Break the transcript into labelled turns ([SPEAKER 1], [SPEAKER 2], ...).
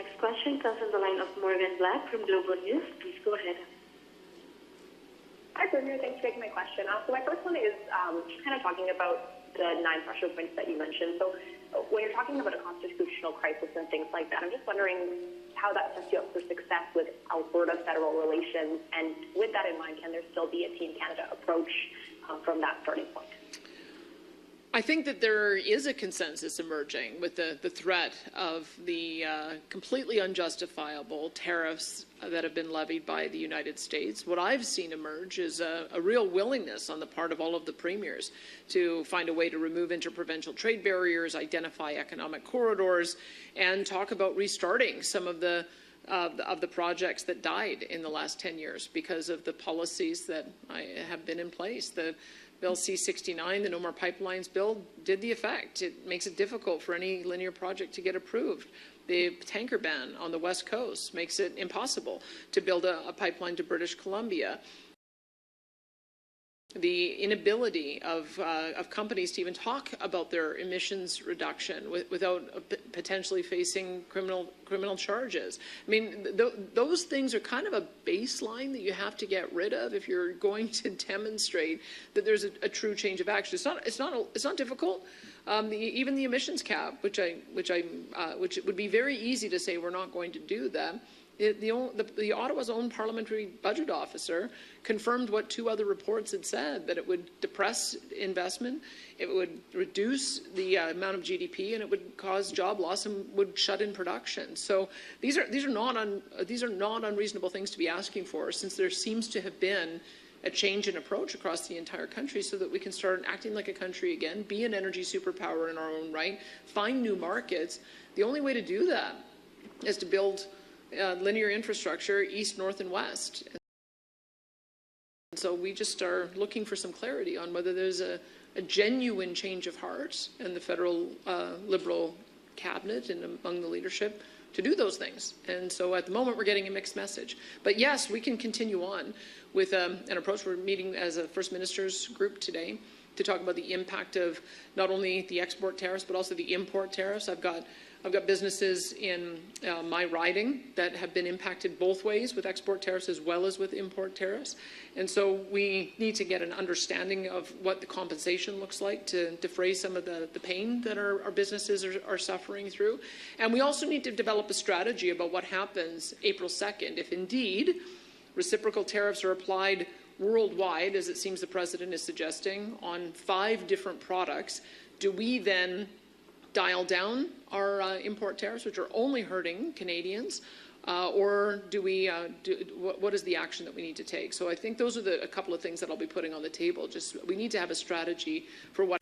[SPEAKER 1] next question comes from the line of Morgan Black from Global News. Please go ahead.
[SPEAKER 2] Hi, Premier. Thanks for taking my question. So my first one is kind of talking about the 9 pressure points that you mentioned. So when you're talking about a constitutional crisis and things like that, I'm just wondering how that sets you up for success with Alberta federal relations. And with that in mind, can there still be a Team Canada approach from that starting point?
[SPEAKER 3] I think that there is a consensus emerging with the threat of the completely unjustifiable tariffs that have been levied by the United States. What I've seen emerge is a real willingness on the part of all of the premiers to find a way to remove interprovincial trade barriers, identify economic corridors, and talk about restarting some of the projects that died in the last 10 years because of the policies that have been in place. The Bill C-69, the No More Pipelines bill, did the effect. It makes it difficult for any linear project to get approved. The tanker ban on the West Coast makes it impossible to build a pipeline to British Columbia. The inability of companies to even talk about their emissions reduction without potentially facing criminal charges. I mean, those things are kind of a baseline that you have to get rid of if you're going to demonstrate that there's a true change of action. It's not difficult. Even the emissions cap, which it would be very easy to say we're not going to do that. The Ottawa's own parliamentary budget officer confirmed what 2 other reports had said, that it would depress investment, it would reduce the amount of GDP, and it would cause job loss and would shut in production. So these are not unreasonable things to be asking for, since there seems to have been a change in approach across the entire country, so that we can start acting like a country again, be an energy superpower in our own right, find new markets. The only way to do that is to build linear infrastructure east, north, and west. And so we just are looking for some clarity on whether there's a genuine change of heart in the federal Liberal cabinet and among the leadership to do those things. And so at the moment we're getting a mixed message. But yes, we can continue on with an approach. We're meeting as a First Minister's group today to talk about the impact of not only the export tariffs but also the import tariffs. I've got businesses in my riding that have been impacted both ways, with export tariffs as well as with import tariffs. And so we need to get an understanding of what the compensation looks like to defray some of the pain that our businesses are suffering through. And we also need to develop a strategy about what happens April 2nd if indeed reciprocal tariffs are applied worldwide, as it seems the President is suggesting, on 5 different products. Do we then dial down our import tariffs, which are only hurting Canadians, or do we? What is the action that we need to take? So I think those are a couple of things that I'll be putting on the table. We need to have a strategy for what.